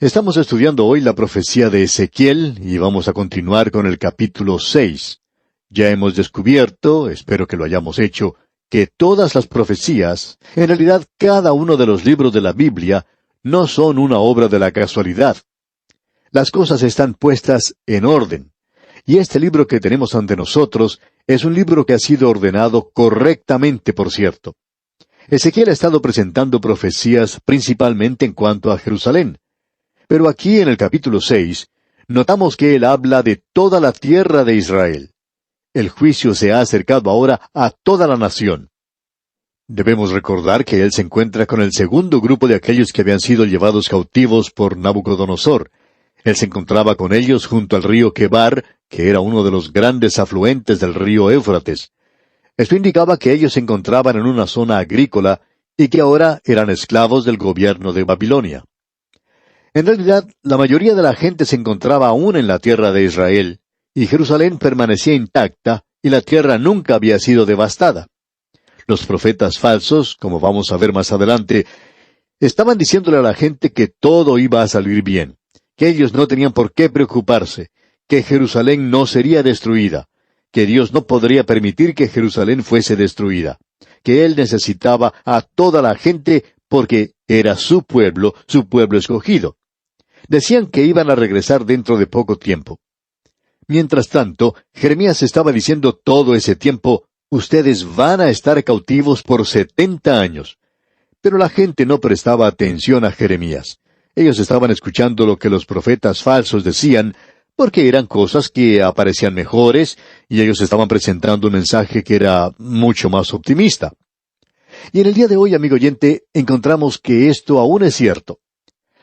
Estamos estudiando hoy la profecía de Ezequiel y vamos a continuar con el capítulo 6. Ya hemos descubierto, espero que lo hayamos hecho, que todas las profecías, en realidad cada uno de los libros de la Biblia, no son una obra de la casualidad. Las cosas están puestas en orden. Y este libro que tenemos ante nosotros es un libro que ha sido ordenado correctamente, por cierto. Ezequiel ha estado presentando profecías principalmente en cuanto a Jerusalén. Pero aquí en el capítulo 6, notamos que él habla de toda la tierra de Israel. El juicio se ha acercado ahora a toda la nación. Debemos recordar que él se encuentra con el segundo grupo de aquellos que habían sido llevados cautivos por Nabucodonosor. Él se encontraba con ellos junto al río Quebar, que era uno de los grandes afluentes del río Éufrates. Esto indicaba que ellos se encontraban en una zona agrícola y que ahora eran esclavos del gobierno de Babilonia. En realidad, la mayoría de la gente se encontraba aún en la tierra de Israel, y Jerusalén permanecía intacta, y la tierra nunca había sido devastada. Los profetas falsos, como vamos a ver más adelante, estaban diciéndole a la gente que todo iba a salir bien, que ellos no tenían por qué preocuparse, que Jerusalén no sería destruida, que Dios no podría permitir que Jerusalén fuese destruida, que Él necesitaba a toda la gente porque era su pueblo escogido. Decían que iban a regresar dentro de poco tiempo. Mientras tanto, Jeremías estaba diciendo todo ese tiempo, ustedes van a estar cautivos por 70 años. Pero la gente no prestaba atención a Jeremías. Ellos estaban escuchando lo que los profetas falsos decían, porque eran cosas que aparecían mejores, y ellos estaban presentando un mensaje que era mucho más optimista. Y en el día de hoy, amigo oyente, encontramos que esto aún es cierto.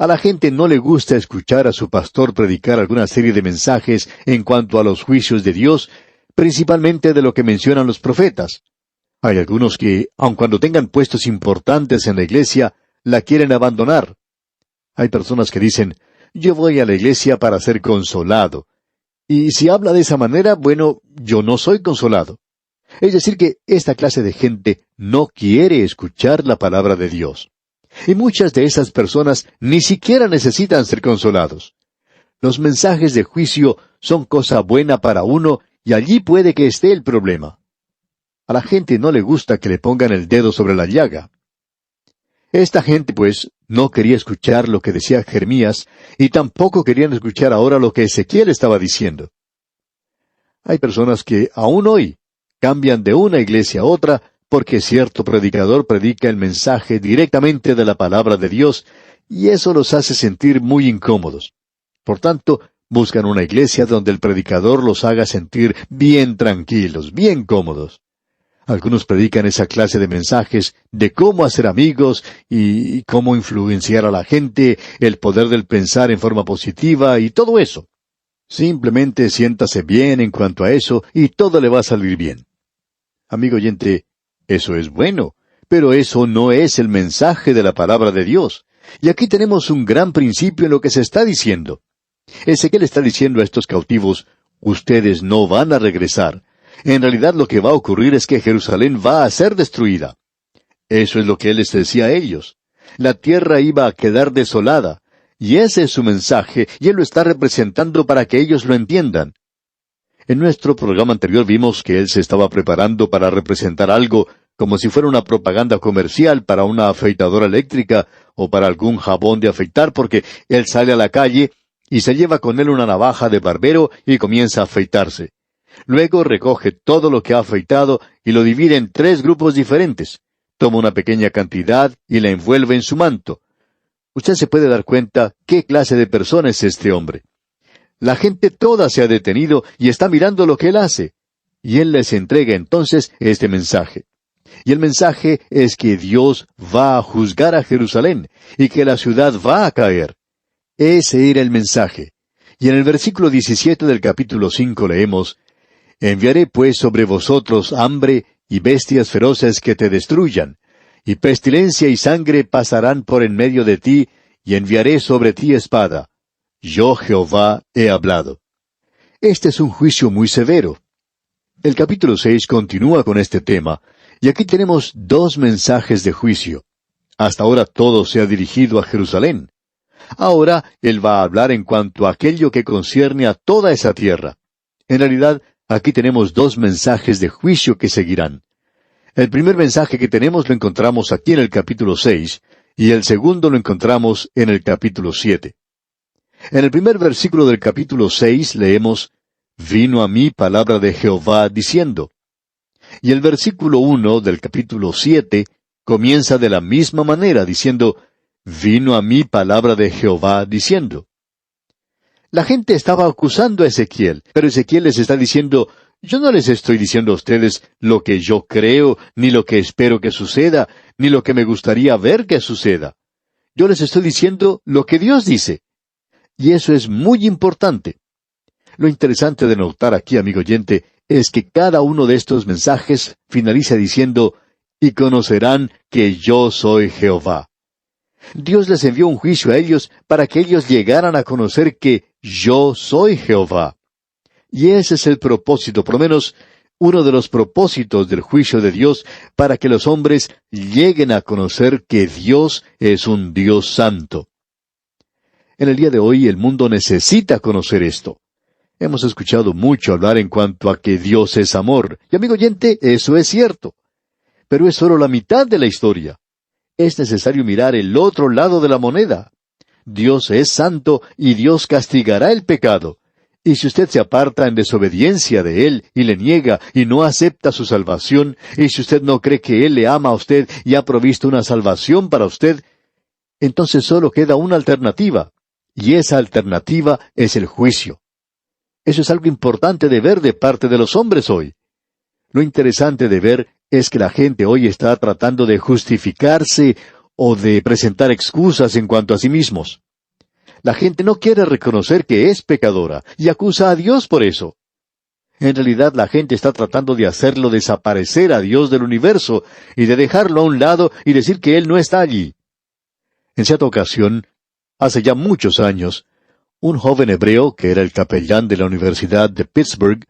A la gente no le gusta escuchar a su pastor predicar alguna serie de mensajes en cuanto a los juicios de Dios, principalmente de lo que mencionan los profetas. Hay algunos que, aun cuando tengan puestos importantes en la iglesia, la quieren abandonar. Hay personas que dicen, yo voy a la iglesia para ser consolado. Y si habla de esa manera, bueno, yo no soy consolado. Es decir que esta clase de gente no quiere escuchar la palabra de Dios. Y muchas de esas personas ni siquiera necesitan ser consolados. Los mensajes de juicio son cosa buena para uno y allí puede que esté el problema. A la gente no le gusta que le pongan el dedo sobre la llaga. Esta gente, pues, no quería escuchar lo que decía Jeremías y tampoco querían escuchar ahora lo que Ezequiel estaba diciendo. Hay personas que, aún hoy, cambian de una iglesia a otra porque cierto predicador predica el mensaje directamente de la palabra de Dios, y eso los hace sentir muy incómodos. Por tanto, buscan una iglesia donde el predicador los haga sentir bien tranquilos, bien cómodos. Algunos predican esa clase de mensajes de cómo hacer amigos y cómo influenciar a la gente, el poder del pensar en forma positiva y todo eso. Simplemente siéntase bien en cuanto a eso y todo le va a salir bien. Amigo oyente, eso es bueno, pero eso no es el mensaje de la palabra de Dios. Y aquí tenemos un gran principio en lo que se está diciendo. Ezequiel está diciendo a estos cautivos, ustedes no van a regresar. En realidad lo que va a ocurrir es que Jerusalén va a ser destruida. Eso es lo que él les decía a ellos. La tierra iba a quedar desolada. Y ese es su mensaje, y él lo está representando para que ellos lo entiendan. En nuestro programa anterior vimos que él se estaba preparando para representar algo como si fuera una propaganda comercial para una afeitadora eléctrica o para algún jabón de afeitar, porque él sale a la calle y se lleva con él una navaja de barbero y comienza a afeitarse. Luego recoge todo lo que ha afeitado y lo divide en 3 grupos diferentes. Toma una pequeña cantidad y la envuelve en su manto. Usted se puede dar cuenta qué clase de persona es este hombre. La gente toda se ha detenido y está mirando lo que él hace. Y él les entrega entonces este mensaje. Y el mensaje es que Dios va a juzgar a Jerusalén y que la ciudad va a caer. Ese era el mensaje. Y en el versículo 17 del capítulo 5 leemos, enviaré pues sobre vosotros hambre y bestias feroces que te destruyan, y pestilencia y sangre pasarán por en medio de ti, y enviaré sobre ti espada. Yo Jehová he hablado. Este es un juicio muy severo. El capítulo 6 continúa con este tema, y aquí tenemos 2 mensajes de juicio. Hasta ahora todo se ha dirigido a Jerusalén. Ahora Él va a hablar en cuanto a aquello que concierne a toda esa tierra. En realidad, aquí tenemos dos mensajes de juicio que seguirán. El primer mensaje que tenemos lo encontramos aquí en el capítulo 6, y el segundo lo encontramos en el capítulo 7. En el primer versículo del capítulo 6 leemos, «Vino a mí palabra de Jehová diciendo». Y el versículo 1 del capítulo 7 comienza de la misma manera diciendo, «Vino a mí palabra de Jehová diciendo». La gente estaba acusando a Ezequiel, pero Ezequiel les está diciendo, yo no les estoy diciendo a ustedes lo que yo creo, ni lo que espero que suceda, ni lo que me gustaría ver que suceda. Yo les estoy diciendo lo que Dios dice. Y eso es muy importante. Lo interesante de notar aquí, amigo oyente, es que cada uno de estos mensajes finaliza diciendo, y conocerán que yo soy Jehová. Dios les envió un juicio a ellos para que ellos llegaran a conocer que yo soy Jehová. Y ese es el propósito, por lo menos uno de los propósitos del juicio de Dios, para que los hombres lleguen a conocer que Dios es un Dios santo. En el día de hoy el mundo necesita conocer esto. Hemos escuchado mucho hablar en cuanto a que Dios es amor. Y amigo oyente, eso es cierto. Pero es solo la mitad de la historia. Es necesario mirar el otro lado de la moneda. Dios es santo y Dios castigará el pecado. Y si usted se aparta en desobediencia de Él y le niega y no acepta su salvación, y si usted no cree que Él le ama a usted y ha provisto una salvación para usted, entonces solo queda una alternativa, y esa alternativa es el juicio. Eso es algo importante de ver de parte de los hombres hoy. Lo interesante de ver es que la gente hoy está tratando de justificarse o de presentar excusas en cuanto a sí mismos. La gente no quiere reconocer que es pecadora y acusa a Dios por eso. En realidad la gente está tratando de hacerlo desaparecer a Dios del universo y de dejarlo a un lado y decir que Él no está allí. En cierta ocasión, hace ya muchos años, un joven hebreo que era el capellán de la Universidad de Pittsburgh,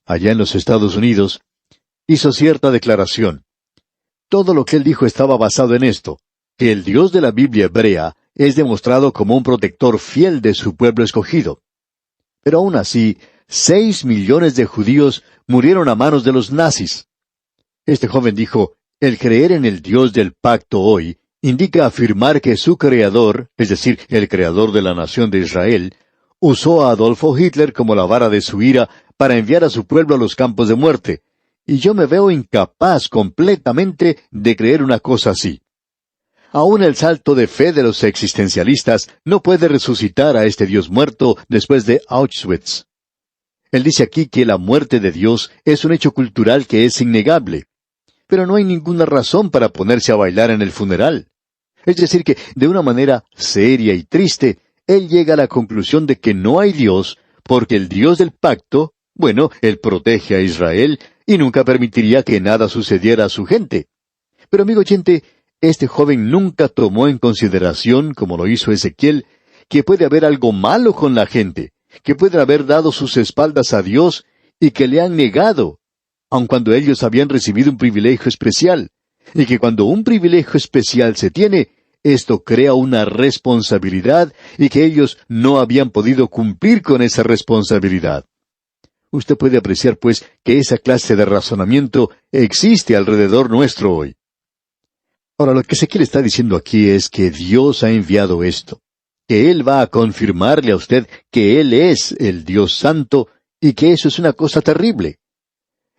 allá en los Estados Unidos, hizo cierta declaración. Todo lo que él dijo estaba basado en esto, que el Dios de la Biblia hebrea es demostrado como un protector fiel de su pueblo escogido. Pero aún así, 6 millones de judíos murieron a manos de los nazis. Este joven dijo, el creer en el Dios del pacto hoy indica afirmar que su creador, es decir, el creador de la nación de Israel, usó a Adolfo Hitler como la vara de su ira para enviar a su pueblo a los campos de muerte, y yo me veo incapaz completamente de creer una cosa así. Aún el salto de fe de los existencialistas no puede resucitar a este Dios muerto después de Auschwitz. Él dice aquí que la muerte de Dios es un hecho cultural que es innegable, pero no hay ninguna razón para ponerse a bailar en el funeral. Es decir que, de una manera seria y triste, él llega a la conclusión de que no hay Dios, porque el Dios del pacto, bueno, Él protege a Israel y nunca permitiría que nada sucediera a su gente. Pero amigo oyente, este joven nunca tomó en consideración, como lo hizo Ezequiel, que puede haber algo malo con la gente, que pueden haber dado sus espaldas a Dios y que le han negado, aun cuando ellos habían recibido un privilegio especial, y que cuando un privilegio especial se tiene, esto crea una responsabilidad y que ellos no habían podido cumplir con esa responsabilidad. Usted puede apreciar, pues, que esa clase de razonamiento existe alrededor nuestro hoy. Ahora, lo que Ezequiel está diciendo aquí es que Dios ha enviado esto, que Él va a confirmarle a usted que Él es el Dios Santo y que eso es una cosa terrible.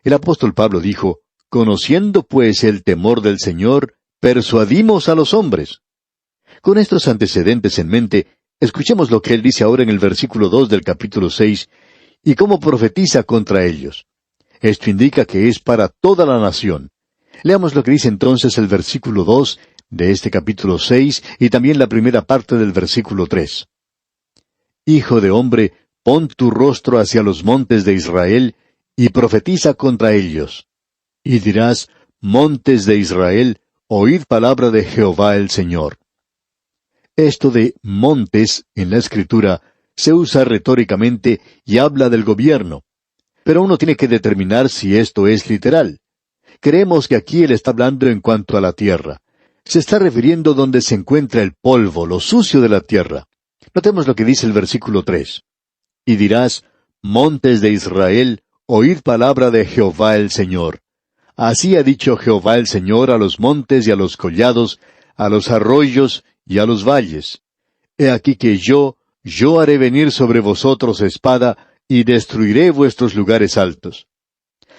El apóstol Pablo dijo, «Conociendo pues el temor del Señor, persuadimos a los hombres». Con estos antecedentes en mente, escuchemos lo que él dice ahora en el versículo 2 del capítulo 6, y cómo profetiza contra ellos. Esto indica que es para toda la nación. Leamos lo que dice entonces el versículo 2 de este capítulo 6 y también la primera parte del versículo 3. Hijo de hombre, pon tu rostro hacia los montes de Israel y profetiza contra ellos. Y dirás, montes de Israel, oíd palabra de Jehová el Señor. Esto de montes en la Escritura se usa retóricamente y habla del gobierno. Pero uno tiene que determinar si esto es literal. Creemos que aquí él está hablando en cuanto a la tierra. Se está refiriendo donde se encuentra el polvo, lo sucio de la tierra. Notemos lo que dice el versículo 3. Y dirás, montes de Israel, oíd palabra de Jehová el Señor. Así ha dicho Jehová el Señor a los montes y a los collados, a los arroyos y a los valles. He aquí que yo haré venir sobre vosotros espada, y destruiré vuestros lugares altos.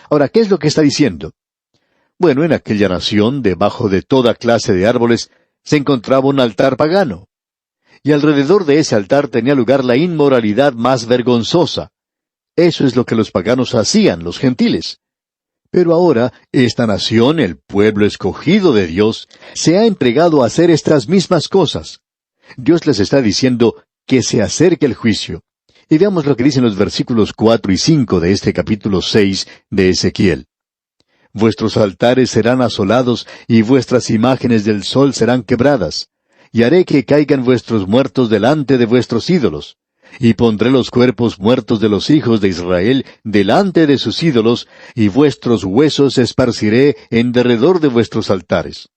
Ahora, ¿qué es lo que está diciendo? Bueno, en aquella nación, debajo de toda clase de árboles, se encontraba un altar pagano. Y alrededor de ese altar tenía lugar la inmoralidad más vergonzosa. Eso es lo que los paganos hacían, los gentiles. Pero ahora, esta nación, el pueblo escogido de Dios, se ha entregado a hacer estas mismas cosas. Dios les está diciendo que se acerque el juicio. Y veamos lo que dicen los versículos 4 y 5 de este capítulo 6 de Ezequiel. Vuestros altares serán asolados, y vuestras imágenes del sol serán quebradas. Y haré que caigan vuestros muertos delante de vuestros ídolos. Y pondré los cuerpos muertos de los hijos de Israel delante de sus ídolos, y vuestros huesos esparciré en derredor de vuestros altares.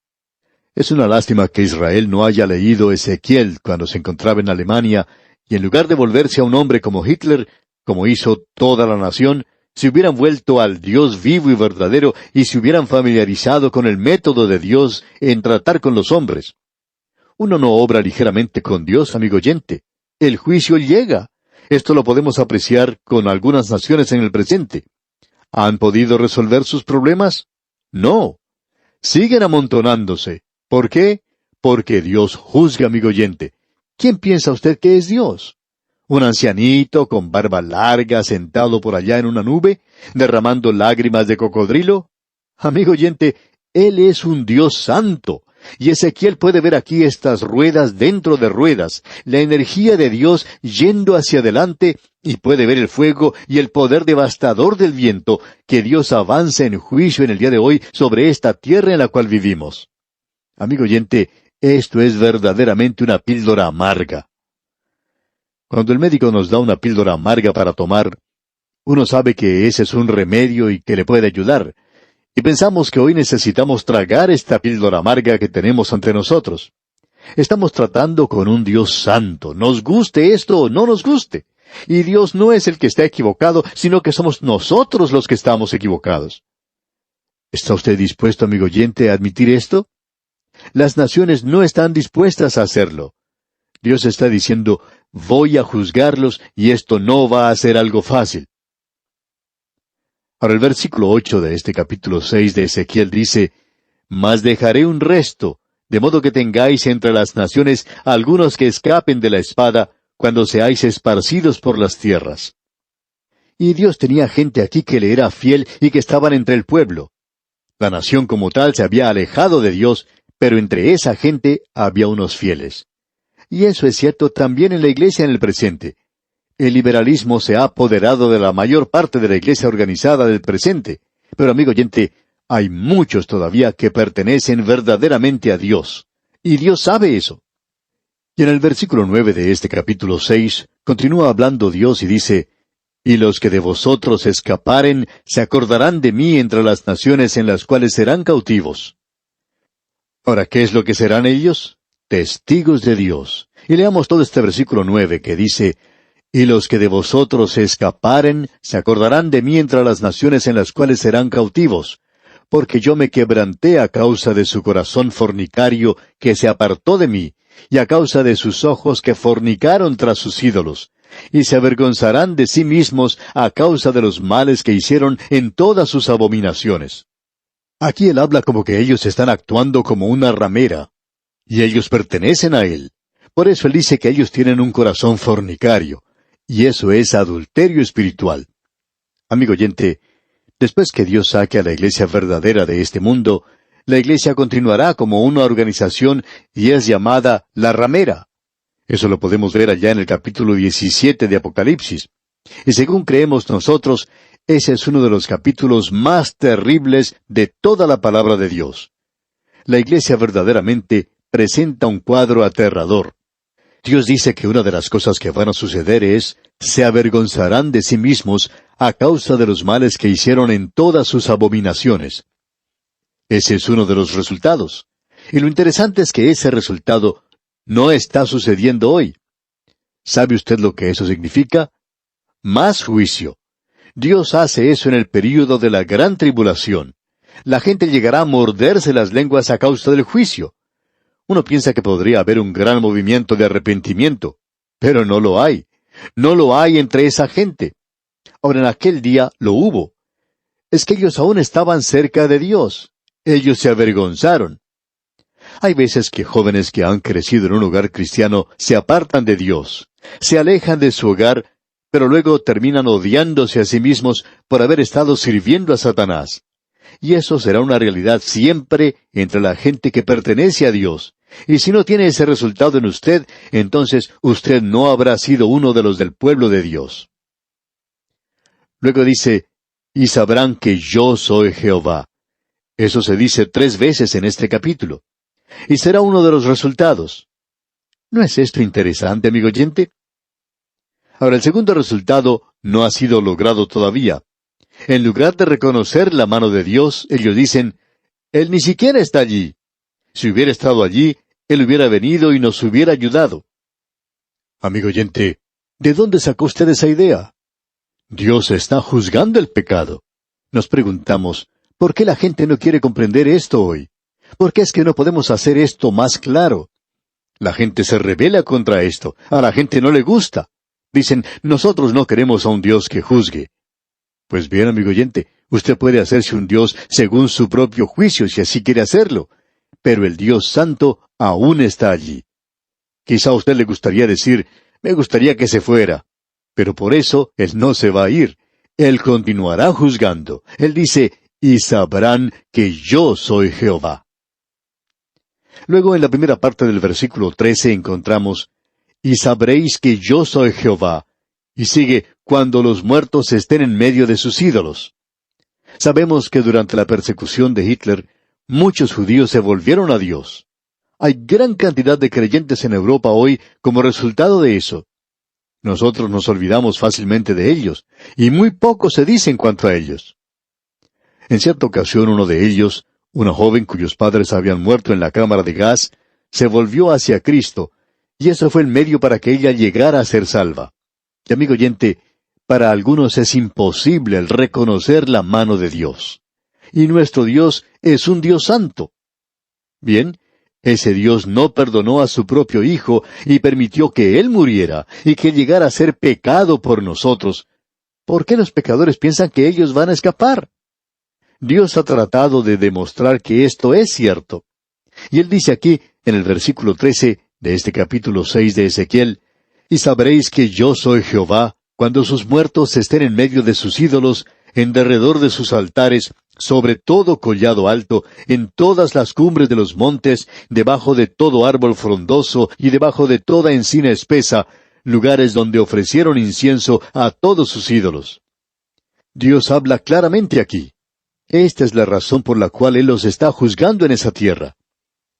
Es una lástima que Israel no haya leído Ezequiel cuando se encontraba en Alemania, y en lugar de volverse a un hombre como Hitler, como hizo toda la nación, se hubieran vuelto al Dios vivo y verdadero y se hubieran familiarizado con el método de Dios en tratar con los hombres. Uno no obra ligeramente con Dios, amigo oyente. El juicio llega. Esto lo podemos apreciar con algunas naciones en el presente. ¿Han podido resolver sus problemas? No. Siguen amontonándose. ¿Por qué? Porque Dios juzga, amigo oyente. ¿Quién piensa usted que es Dios? ¿Un ancianito con barba larga sentado por allá en una nube, derramando lágrimas de cocodrilo? Amigo oyente, Él es un Dios santo. Y Ezequiel puede ver aquí estas ruedas dentro de ruedas, la energía de Dios yendo hacia adelante, y puede ver el fuego y el poder devastador del viento, que Dios avanza en juicio en el día de hoy sobre esta tierra en la cual vivimos. Amigo oyente, esto es verdaderamente una píldora amarga. Cuando el médico nos da una píldora amarga para tomar, uno sabe que ese es un remedio y que le puede ayudar. Y pensamos que hoy necesitamos tragar esta píldora amarga que tenemos ante nosotros. Estamos tratando con un Dios santo, nos guste esto o no nos guste. Y Dios no es el que está equivocado, sino que somos nosotros los que estamos equivocados. ¿Está usted dispuesto, amigo oyente, a admitir esto? Las naciones no están dispuestas a hacerlo. Dios está diciendo, voy a juzgarlos y esto no va a ser algo fácil. Ahora el versículo 8 de este capítulo 6 de Ezequiel dice, mas dejaré un resto, de modo que tengáis entre las naciones algunos que escapen de la espada, cuando seáis esparcidos por las tierras. Y Dios tenía gente aquí que le era fiel y que estaban entre el pueblo. La nación como tal se había alejado de Dios, pero entre esa gente había unos fieles. Y eso es cierto también en la iglesia en el presente. El liberalismo se ha apoderado de la mayor parte de la iglesia organizada del presente. Pero, amigo oyente, hay muchos todavía que pertenecen verdaderamente a Dios. Y Dios sabe eso. Y en el versículo 9 de este capítulo 6, continúa hablando Dios y dice, y los que de vosotros escaparen se acordarán de mí entre las naciones en las cuales serán cautivos. Ahora, ¿qué es lo que serán ellos? Testigos de Dios. Y leamos todo este versículo 9 que dice, y los que de vosotros se escaparen, se acordarán de mí entre las naciones en las cuales serán cautivos, porque yo me quebranté a causa de su corazón fornicario que se apartó de mí, y a causa de sus ojos que fornicaron tras sus ídolos, y se avergonzarán de sí mismos a causa de los males que hicieron en todas sus abominaciones. Aquí él habla como que ellos están actuando como una ramera, y ellos pertenecen a él. Por eso él dice que ellos tienen un corazón fornicario, y eso es adulterio espiritual. Amigo oyente, después que Dios saque a la iglesia verdadera de este mundo, la iglesia continuará como una organización y es llamada la ramera. Eso lo podemos ver allá en el capítulo 17 de Apocalipsis. Y según creemos nosotros, ese es uno de los capítulos más terribles de toda la palabra de Dios. La iglesia verdaderamente presenta un cuadro aterrador. Dios dice que una de las cosas que van a suceder es, se avergonzarán de sí mismos a causa de los males que hicieron en todas sus abominaciones. Ese es uno de los resultados. Y lo interesante es que ese resultado no está sucediendo hoy. ¿Sabe usted lo que eso significa? Más juicio. Dios hace eso en el período de la gran tribulación. La gente llegará a morderse las lenguas a causa del juicio. Uno piensa que podría haber un gran movimiento de arrepentimiento, pero no lo hay. No lo hay entre esa gente. Ahora, en aquel día lo hubo. Es que ellos aún estaban cerca de Dios. Ellos se avergonzaron. Hay veces que jóvenes que han crecido en un hogar cristiano se apartan de Dios, se alejan de su hogar, pero luego terminan odiándose a sí mismos por haber estado sirviendo a Satanás. Y eso será una realidad siempre entre la gente que pertenece a Dios. Y si no tiene ese resultado en usted, entonces usted no habrá sido uno de los del pueblo de Dios. Luego dice, y sabrán que yo soy Jehová. Eso se dice 3 veces en este capítulo. Y será uno de los resultados. ¿No es esto interesante, amigo oyente? Ahora, el segundo resultado no ha sido logrado todavía. En lugar de reconocer la mano de Dios, ellos dicen, Él ni siquiera está allí. Si hubiera estado allí, Él hubiera venido y nos hubiera ayudado. Amigo oyente, ¿de dónde sacó usted esa idea? Dios está juzgando el pecado. Nos preguntamos, ¿por qué la gente no quiere comprender esto hoy? ¿Por qué es que no podemos hacer esto más claro? La gente se rebela contra esto. A la gente no le gusta. Dicen, nosotros no queremos a un Dios que juzgue. Pues bien, amigo oyente, usted puede hacerse un Dios según su propio juicio si así quiere hacerlo. Pero el Dios Santo aún está allí. Quizá a usted le gustaría decir, me gustaría que se fuera. Pero por eso Él no se va a ir. Él continuará juzgando. Él dice, y sabrán que yo soy Jehová. Luego en la primera parte del versículo 13 encontramos, y sabréis que yo soy Jehová. Y sigue, cuando los muertos estén en medio de sus ídolos. Sabemos que durante la persecución de Hitler, muchos judíos se volvieron a Dios. Hay gran cantidad de creyentes en Europa hoy como resultado de eso. Nosotros nos olvidamos fácilmente de ellos, y muy poco se dice en cuanto a ellos. En cierta ocasión uno de ellos, una joven cuyos padres habían muerto en la cámara de gas, se volvió hacia Cristo, y eso fue el medio para que ella llegara a ser salva. Y amigo oyente, para algunos es imposible el reconocer la mano de Dios. Y nuestro Dios es un Dios santo. Bien, ese Dios no perdonó a su propio Hijo y permitió que Él muriera y que llegara a ser pecado por nosotros. ¿Por qué los pecadores piensan que ellos van a escapar? Dios ha tratado de demostrar que esto es cierto. Y Él dice aquí, en el versículo 13 de este capítulo 6 de Ezequiel, y sabréis que yo soy Jehová, cuando sus muertos estén en medio de sus ídolos, en derredor de sus altares, sobre todo collado alto, en todas las cumbres de los montes, debajo de todo árbol frondoso y debajo de toda encina espesa, lugares donde ofrecieron incienso a todos sus ídolos. Dios habla claramente aquí. Esta es la razón por la cual Él los está juzgando en esa tierra.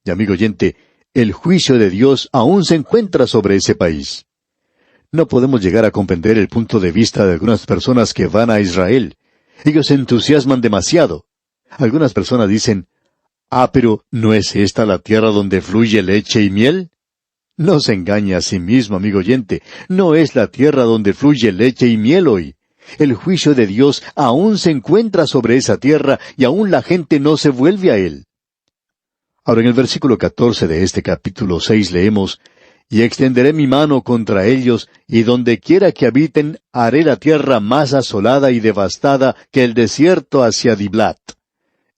Y amigo oyente, el juicio de Dios aún se encuentra sobre ese país. No podemos llegar a comprender el punto de vista de algunas personas que van a Israel. Ellos se entusiasman demasiado. Algunas personas dicen, pero ¿no es esta la tierra donde fluye leche y miel? No se engañe a sí mismo, amigo oyente. No es la tierra donde fluye leche y miel hoy. El juicio de Dios aún se encuentra sobre esa tierra y aún la gente no se vuelve a Él. Ahora en el versículo 14 de este capítulo 6 leemos, y extenderé mi mano contra ellos, y donde quiera que habiten, haré la tierra más asolada y devastada que el desierto hacia Diblat.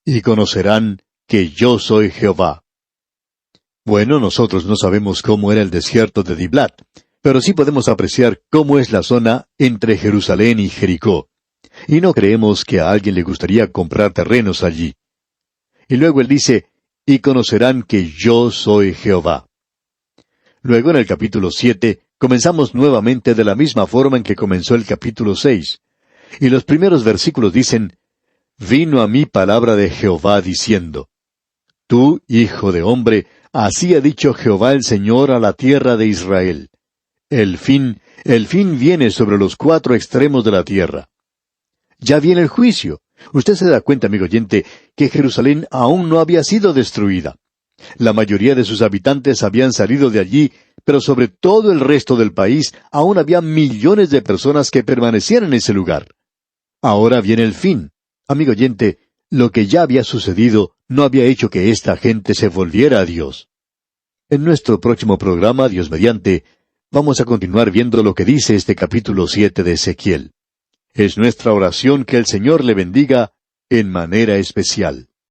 Y conocerán que yo soy Jehová. Bueno, nosotros no sabemos cómo era el desierto de Diblat, pero sí podemos apreciar cómo es la zona entre Jerusalén y Jericó. Y no creemos que a alguien le gustaría comprar terrenos allí. Y luego él dice, y conocerán que yo soy Jehová. Luego en el capítulo 7 comenzamos nuevamente de la misma forma en que comenzó el capítulo 6. Y los primeros versículos dicen, vino a mí palabra de Jehová diciendo, tú, hijo de hombre, así ha dicho Jehová el Señor a la tierra de Israel. El fin viene sobre los 4 extremos de la tierra. Ya viene el juicio. Usted se da cuenta, amigo oyente, que Jerusalén aún no había sido destruida. La mayoría de sus habitantes habían salido de allí, pero sobre todo el resto del país aún había millones de personas que permanecían en ese lugar. Ahora viene el fin. Amigo oyente, lo que ya había sucedido no había hecho que esta gente se volviera a Dios. En nuestro próximo programa, Dios mediante, vamos a continuar viendo lo que dice este capítulo 7 de Ezequiel. Es nuestra oración que el Señor le bendiga en manera especial.